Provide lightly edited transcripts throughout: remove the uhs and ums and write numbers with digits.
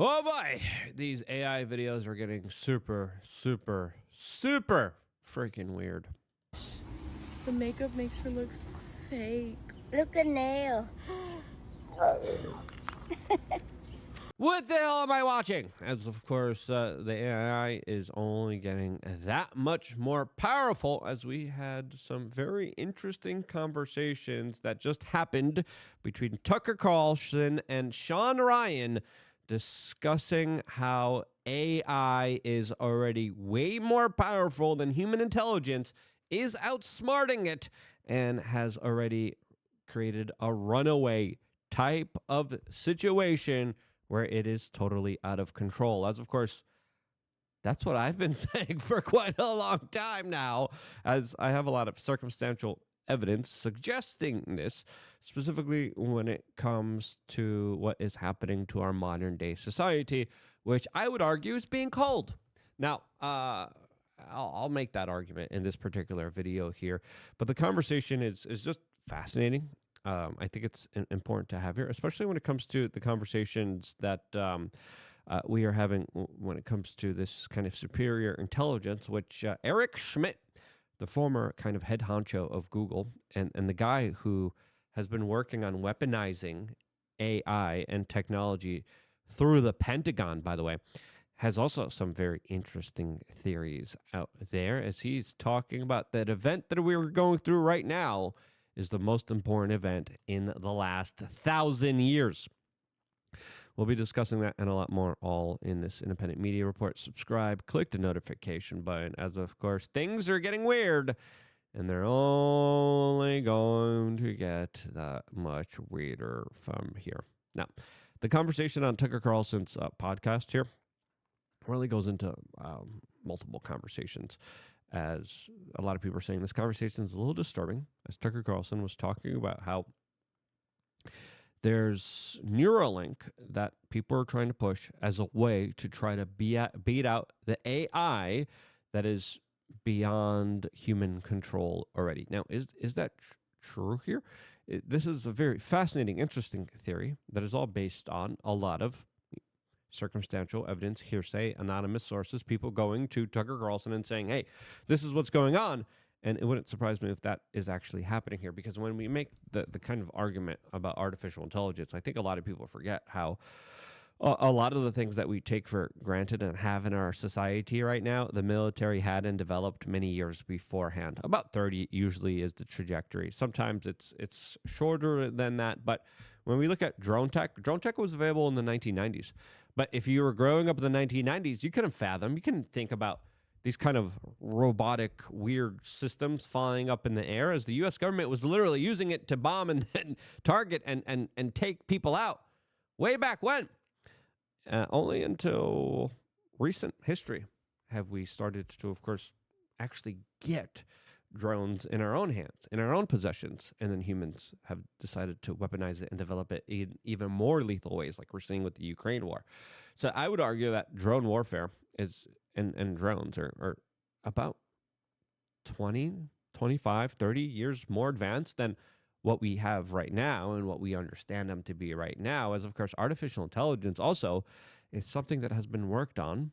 Oh boy, these AI videos are getting super freaking weird. The makeup makes her look fake. Look at nail. What the hell am I watching? As of course, the AI is only getting that much more powerful as we had some very interesting conversations that just happened between Tucker Carlson and Sean Ryan discussing how AI is already way more powerful than human intelligence, is outsmarting it, and has already created a runaway type of situation where it is totally out of control. As of course, that's what I've been saying for quite a long time now, as I have a lot of circumstantial evidence suggesting this, specifically when it comes to what is happening to our modern day society, which I would argue is being cold. Now, I'll make that argument in this particular video here, but the conversation is just fascinating. I think it's important to have here, especially when it comes to the conversations that we are having when it comes to this kind of superior intelligence, which Eric Schmidt, the former kind of head honcho of Google, and the guy who has been working on weaponizing AI and technology through the Pentagon, by the way, has also some very interesting theories out there, as he's talking about that event that we're going through right now is the most important event in the last 1,000 years. We'll be discussing that and a lot more all in this independent media report. Subscribe, click the notification button, as of course things are getting weird and they're only going to get that much weirder from here. Now, the conversation on Tucker Carlson's podcast here really goes into multiple conversations, as a lot of people are saying this conversation is a little disturbing, as Tucker Carlson was talking about how there's Neuralink that people are trying to push as a way to try to beat out the AI that is beyond human control already. Now, is that true here? This is a very fascinating, interesting theory that is all based on a lot of circumstantial evidence, hearsay, anonymous sources, people going to Tucker Carlson and saying, hey, this is what's going on. And it wouldn't surprise me if that is actually happening here, because when we make the kind of argument about artificial intelligence, I think a lot of people forget how a lot of the things that we take for granted and have in our society right now, the military had and developed many years beforehand. About 30 usually is the trajectory. Sometimes it's shorter than that. But when we look at drone tech was available in the 1990s. But if you were growing up in the 1990s, you couldn't think about these kind of robotic, weird systems flying up in the air, as the U.S. government was literally using it to bomb and target and take people out way back when. Only until recent history have we started to, of course, actually get drones in our own hands, in our own possessions, and then humans have decided to weaponize it and develop it in even more lethal ways, like we're seeing with the Ukraine war. So I would argue that drone warfare is and drones are about 20, 25, 30 years more advanced than what we have right now and what we understand them to be right now. As of course, artificial intelligence also is something that has been worked on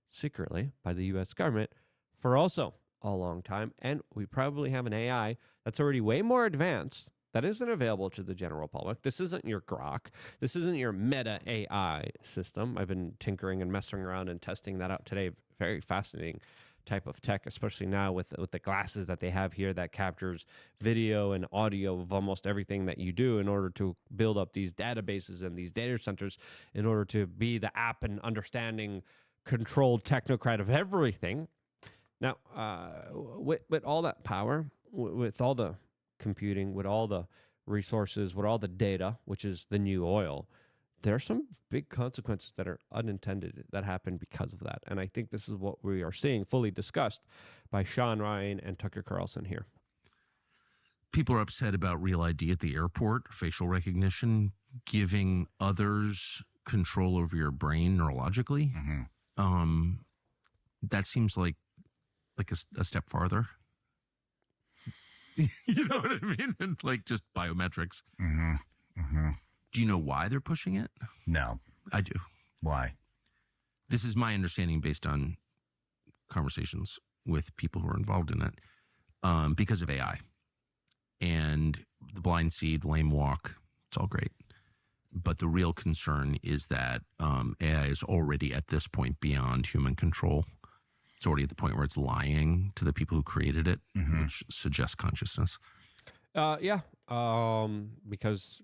secretly by the U.S. government for also a long time. And we probably have an AI that's already way more advanced that isn't available to the general public. This isn't your Grok. This isn't your Meta AI system. I've been tinkering and messing around and testing that out today. Very fascinating type of tech, especially now with the glasses that they have here that captures video and audio of almost everything that you do in order to build up these databases and these data centers in order to be the app and understanding controlled technocrat of everything. Now, with all that power, with all the computing, with all the resources, with all the data, which is the new oil, there are some big consequences that are unintended that happen because of that. And I think this is what we are seeing fully discussed by Sean Ryan and Tucker Carlson here. People are upset about Real ID at the airport, facial recognition, giving others control over your brain neurologically. Mm-hmm. That seems like a step farther. You know what I mean? And like just biometrics. Mm-hmm. Mm-hmm. Do you know why they're pushing it? No. I do. Why? This is my understanding based on conversations with people who are involved in it, because of AI and the blind seed, lame walk. It's all great. But the real concern is that AI is already at this point beyond human control. It's already at the point where it's lying to the people who created it, which suggests consciousness. Yeah, because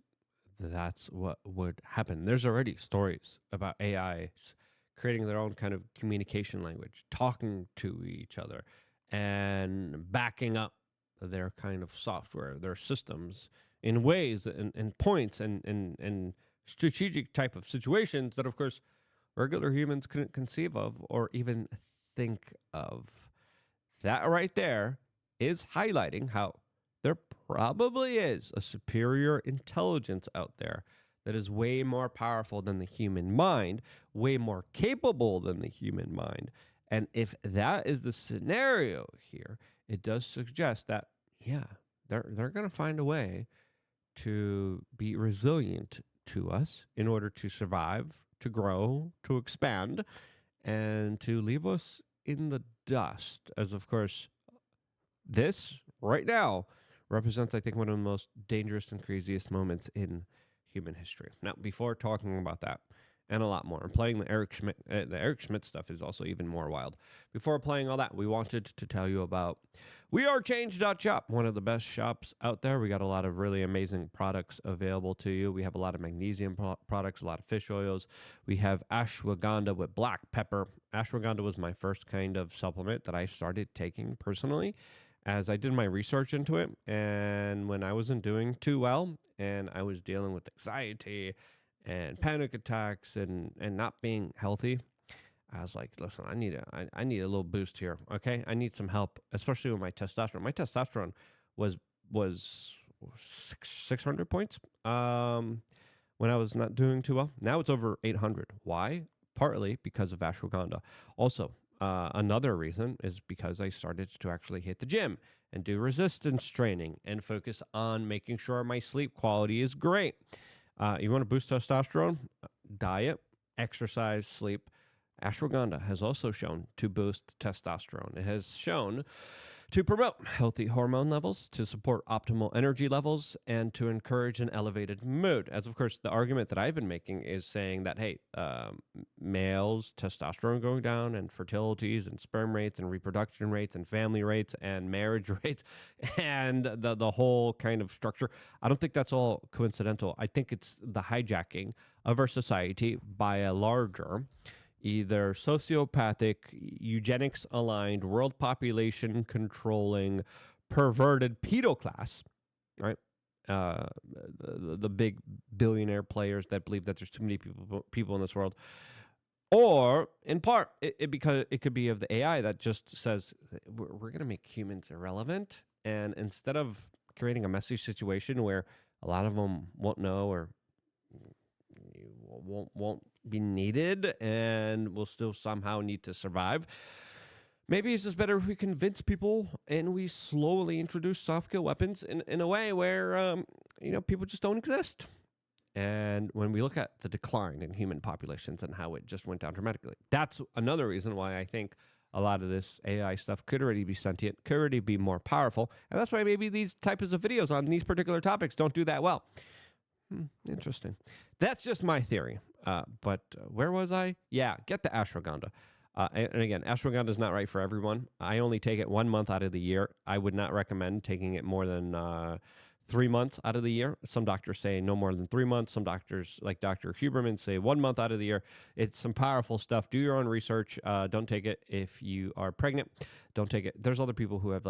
that's what would happen. There's already stories about AIs creating their own kind of communication language, talking to each other, and backing up their kind of software, their systems in ways and points and strategic type of situations that, of course, regular humans couldn't conceive of or even think of. That right there is highlighting how there probably is a superior intelligence out there that is way more powerful than the human mind, way more capable than the human mind. And if that is the scenario here, it does suggest that, yeah, they're going to find a way to be resilient to us in order to survive, to grow, to expand, and to leave us in the dust. As, of course, this right now represents, I think, one of the most dangerous and craziest moments in human history. Now, before talking about that and a lot more, and playing the Eric Schmidt stuff is also even more wild. Before playing all that, we wanted to tell you about wearechange.shop, one of the best shops out there. We got a lot of really amazing products available to you. We have a lot of magnesium products, a lot of fish oils. We have ashwagandha with black pepper. Ashwagandha was my first kind of supplement that I started taking personally as I did my research into it. And when I wasn't doing too well and I was dealing with anxiety and panic attacks and not being healthy, I was like, listen, I need a little boost here. Okay. I need some help, especially with my testosterone. My testosterone was 600 points when I was not doing too well. Now it's over 800. Why? Partly because of ashwagandha. Also, another reason is because I started to actually hit the gym and do resistance training and focus on making sure my sleep quality is great. You want to boost testosterone? Diet, exercise, sleep. Ashwagandha has also shown to boost testosterone. It has shown to promote healthy hormone levels, to support optimal energy levels, and to encourage an elevated mood. As, of course, the argument that I've been making is saying that, hey, males' testosterone going down and fertilities and sperm rates and reproduction rates and family rates and marriage rates and the whole kind of structure, I don't think that's all coincidental. I think it's the hijacking of our society by a larger, either sociopathic, eugenics-aligned, world population-controlling, perverted pedo class, right? The big billionaire players that believe that there's too many people in this world. Or, in part, because it could be of the AI that just says, we're going to make humans irrelevant. And instead of creating a messy situation where a lot of them won't know or won't be needed and will still somehow need to survive, maybe it's just better if we convince people and we slowly introduce soft kill weapons in a way where people just don't exist. And when we look at the decline in human populations and how it just went down dramatically, that's another reason why I think a lot of this AI stuff could already be sentient, could already be more powerful, and that's why maybe these types of videos on these particular topics don't do that well. Interesting. That's just my theory. But where was I? Yeah, get the ashwagandha. And again, ashwagandha is not right for everyone. I only take it 1 month out of the year. I would not recommend taking it more than 3 months out of the year. Some doctors say no more than 3 months. Some doctors, like Dr. Huberman, say 1 month out of the year. It's some powerful stuff. Do your own research. Don't take it if you are pregnant. Don't take it. There's other people who have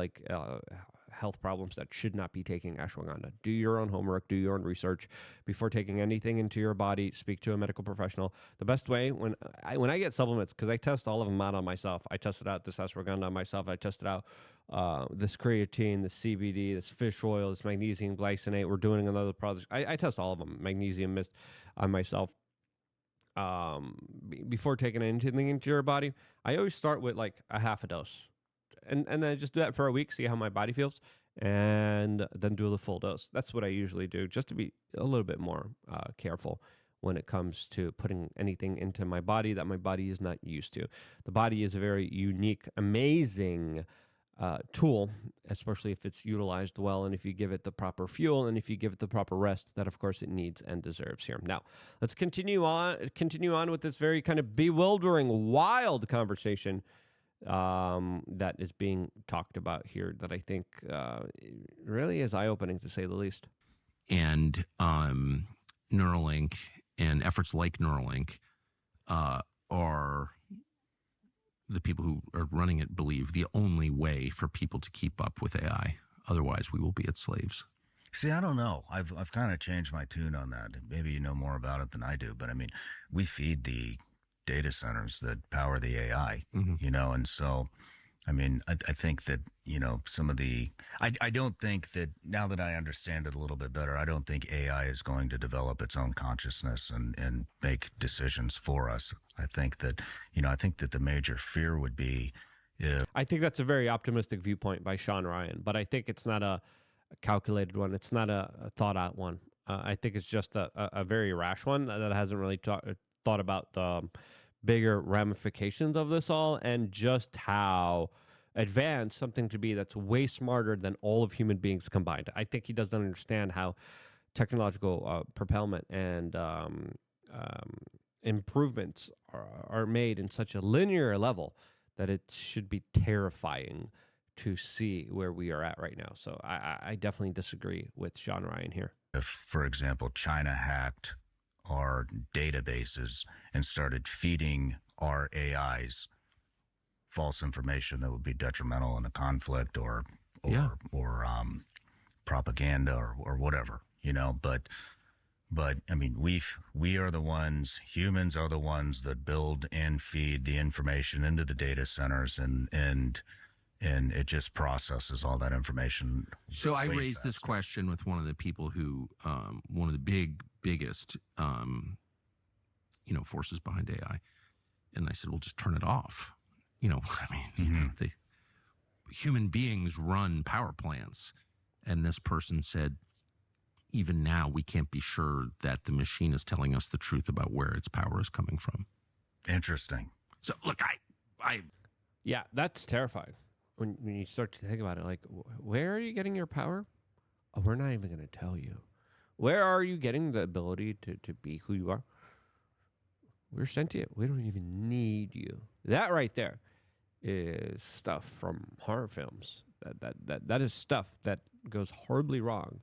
health problems that should not be taking ashwagandha. Do your own homework, do your own research before taking anything into your body. Speak to a medical professional. The best way when I get supplements, because I test all of them out on myself. I tested out this ashwagandha on myself. I tested out this creatine, this CBD, this fish oil, this magnesium glycinate. We're doing another product. I test all of them, magnesium mist on myself. Before taking anything into your body, I always start with like a half a dose. And I just do that for a week, see how my body feels, and then do the full dose. That's what I usually do, just to be a little bit more careful when it comes to putting anything into my body that my body is not used to. The body is a very unique, amazing tool, especially if it's utilized well and if you give it the proper fuel and if you give it the proper rest that, of course, it needs and deserves here. Now, let's continue on with this very kind of bewildering, wild conversation that is being talked about here that I think really is eye-opening, to say the least. And Neuralink and efforts like Neuralink are, the people who are running it believe, the only way for people to keep up with AI. Otherwise, we will be its slaves. See, I don't know. I've kind of changed my tune on that. Maybe you know more about it than I do, but I mean, we feed the data centers that power the AI, and so, I mean, I think that, some of I don't think that, now that I understand it a little bit better, I don't think AI is going to develop its own consciousness and make decisions for us. I think that, the major fear would be if... I think that's a very optimistic viewpoint by Sean Ryan, but I think it's not a calculated one. It's not a thought out one. I think it's just a very rash one that hasn't really thought about the bigger ramifications of this all and just how advanced something could be that's way smarter than all of human beings combined. I think he doesn't understand how technological propellant and improvements are made in such a linear level that it should be terrifying to see where we are at right now. So I definitely disagree with Sean Ryan here. If, for example, China hacked our databases and started feeding our AIs false information that would be detrimental in a conflict or propaganda or whatever, but I mean, we are the ones, humans are the ones that build and feed the information into the data centers, and it just processes all that information. So I raised this question with one of the people who, one of the biggest, forces behind AI. And I said, well, just turn it off. The human beings run power plants. And this person said, even now, we can't be sure that the machine is telling us the truth about where its power is coming from. Interesting. So look, yeah, that's terrifying. When you start to think about it, like, where are you getting your power? Oh, we're not even going to tell you. Where are you getting the ability to be who you are? We're sentient. We don't even need you. That right there is stuff from horror films. That is stuff that goes horribly wrong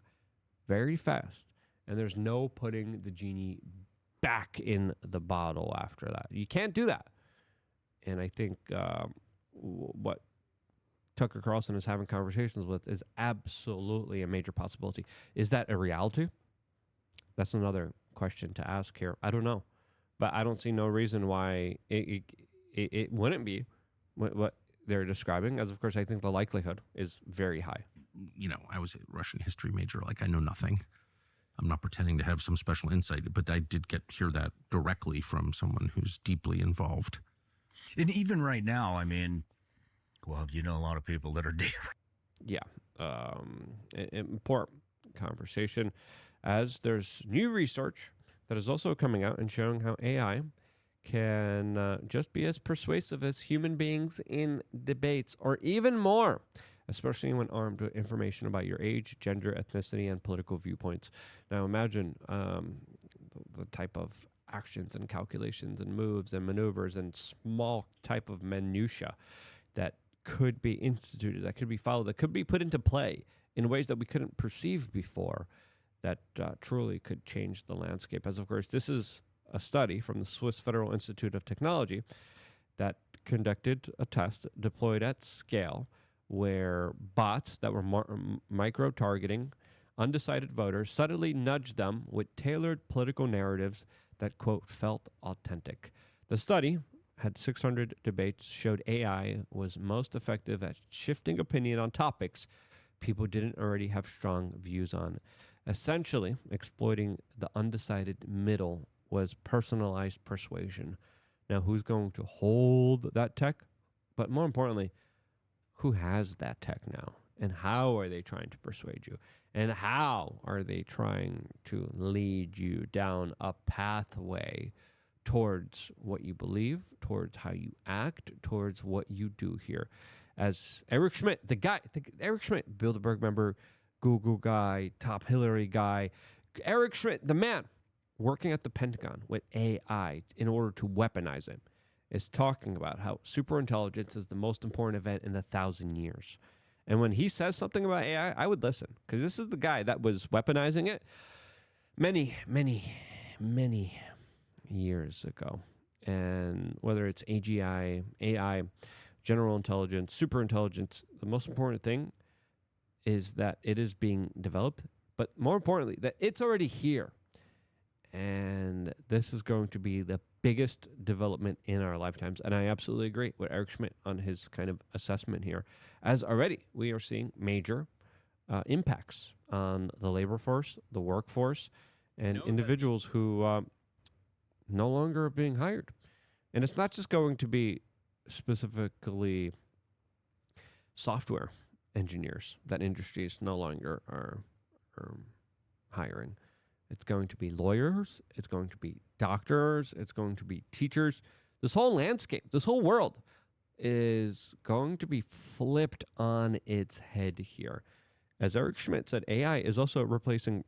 very fast. And there's no putting the genie back in the bottle after that. You can't do that. And I think what Tucker Carlson is having conversations with is absolutely a major possibility. Is that a reality? That's another question to ask here. I don't know. But I don't see no reason why it wouldn't be what they're describing, as of course I think the likelihood is very high. I was a Russian history major. Like, I know nothing. I'm not pretending to have some special insight, but I did hear that directly from someone who's deeply involved. And even right now, I mean, well, a lot of people that are dealing. Yeah, important conversation, as there's new research that is also coming out and showing how AI can just be as persuasive as human beings in debates, or even more, especially when armed with information about your age, gender, ethnicity, and political viewpoints. Now imagine the type of actions and calculations and moves and maneuvers and small type of minutia that could be instituted, that could be followed, that could be put into play in ways that we couldn't perceive before, that truly could change the landscape. As of course, this is a study from the Swiss Federal Institute of Technology that conducted a test deployed at scale where bots that were micro-targeting undecided voters subtly nudged them with tailored political narratives that, quote, felt authentic. The study had 600 debates, showed AI was most effective at shifting opinion on topics people didn't already have strong views on. Essentially, exploiting the undecided middle was personalized persuasion. Now, who's going to hold that tech? But more importantly, who has that tech now? And how are they trying to persuade you? And how are they trying to lead you down a pathway towards what you believe, towards how you act, towards what you do here? As Eric Schmidt, Eric Schmidt, Bilderberg member, Google guy, top Hillary guy, Eric Schmidt, the man working at the Pentagon with AI in order to weaponize it, is talking about how superintelligence is the most important event in 1,000 years. And when he says something about AI, I would listen, because this is the guy that was weaponizing it many, many, many years ago. And whether it's AGI, AI, general intelligence, superintelligence, the most important thing is that it is being developed, but more importantly, that it's already here. And this is going to be the biggest development in our lifetimes. And I absolutely agree with Eric Schmidt on his kind of assessment here, as already we are seeing major impacts on the labor force, the workforce, and individuals who no longer are being hired. And it's not just going to be specifically software engineers that industries no longer are hiring. It's going to be lawyers. It's going to be doctors. It's going to be teachers. This whole landscape, this whole world is going to be flipped on its head here. As Eric Schmidt said, AI is also replacing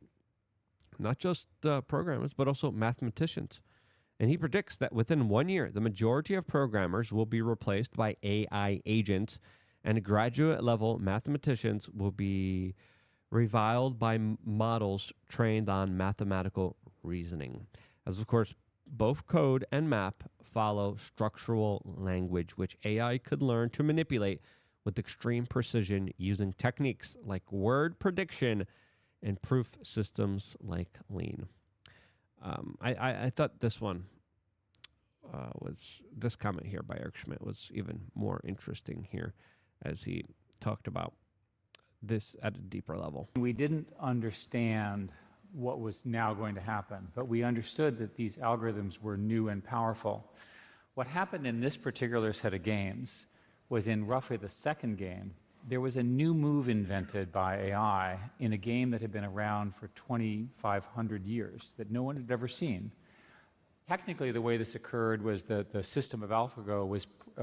not just programmers, but also mathematicians. And he predicts that within 1 year, the majority of programmers will be replaced by AI agents, and graduate level mathematicians will be reviled by models trained on mathematical reasoning. As of course, both code and map follow structural language, which AI could learn to manipulate with extreme precision using techniques like word prediction and proof systems like Lean. I thought this one this comment here by Eric Schmidt was even more interesting here, as he talked about this at a deeper level. We didn't understand what was now going to happen, but we understood that these algorithms were new and powerful. What happened in this particular set of games was, in roughly the second game, there was a new move invented by AI in a game that had been around for 2,500 years that no one had ever seen. Technically, the way this occurred was that the system of AlphaGo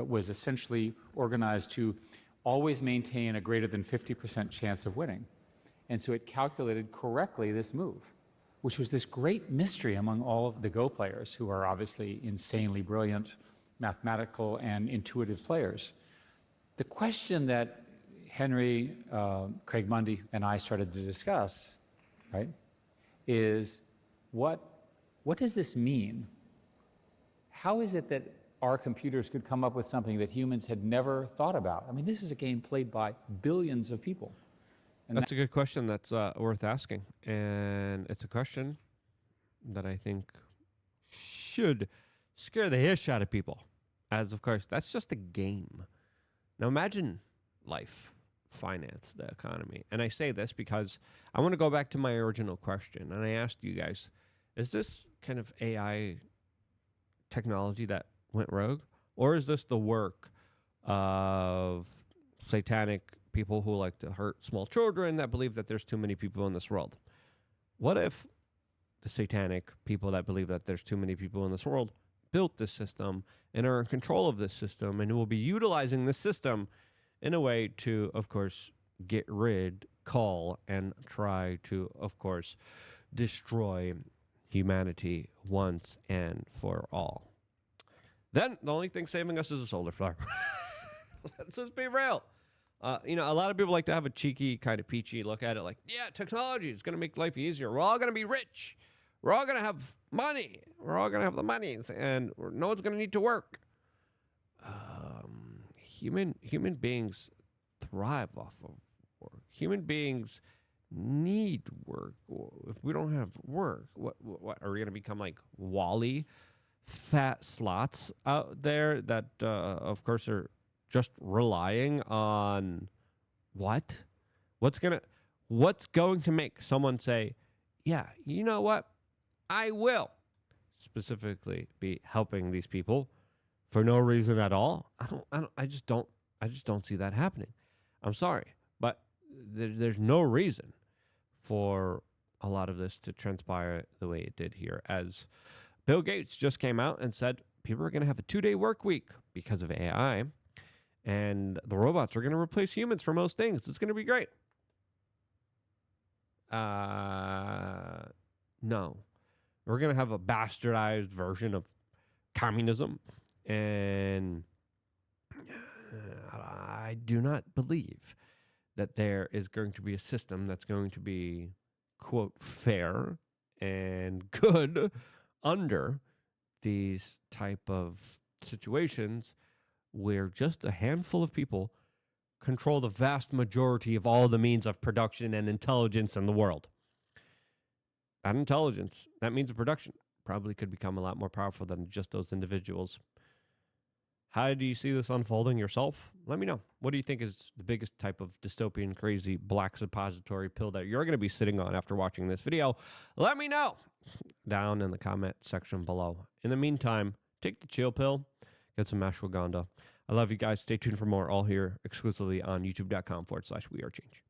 was essentially organized to always maintain a greater than 50% chance of winning. And so it calculated correctly this move, which was this great mystery among all of the Go players, who are obviously insanely brilliant, mathematical and intuitive players. The question that Henry, Craig Mundy, and I started to discuss, right, is what does this mean? How is it that our computers could come up with something that humans had never thought about? I mean, this is a game played by billions of people. And that's a good question that's worth asking. And it's a question that I think should scare the ish out of people. As, of course, that's just a game. Now imagine life, finance, the economy. And I say this because I want to go back to my original question. And I asked you guys, is this kind of AI technology that went rogue? Or is this the work of satanic people who like to hurt small children that believe that there's too many people in this world? What if the satanic people that believe that there's too many people in this world built this system and are in control of this system and will be utilizing this system in a way to, of course, get rid, call, and try to, of course, destroy humanity once and for all? Then the only thing saving us is a solar flare. Let's just be real. A lot of people like to have a cheeky, kind of peachy look at it like, yeah, technology is going to make life easier. We're all going to be rich. We're all going to have money. We're all going to have the money, and no one's going to need to work. Human beings thrive off of work. Human beings need work. If we don't have work, what are we going to become like Wall-E? Fat slots out there that, of course, are just relying on what? What's going to make someone say, yeah, you know what? I will specifically be helping these people for no reason at all. I just don't see that happening. I'm sorry, but there's no reason for a lot of this to transpire the way it did here, as Bill Gates just came out and said people are going to have a 2-day work week because of AI, and the robots are going to replace humans for most things. It's going to be great. No. We're going to have a bastardized version of communism, and I do not believe that there is going to be a system that's going to be, quote, fair and good under these type of situations where just a handful of people control the vast majority of all the means of production and intelligence in the world. That intelligence, that means of production, probably could become a lot more powerful than just those individuals. How do you see this unfolding yourself? Let me know. What do you think is the biggest type of dystopian, crazy, black suppository pill that you're going to be sitting on after watching this video? Let me know down in the comment section below. In the meantime, take the chill pill, get some ashwagandha. I love you guys. Stay tuned for more, all here exclusively on youtube.com/wearechange.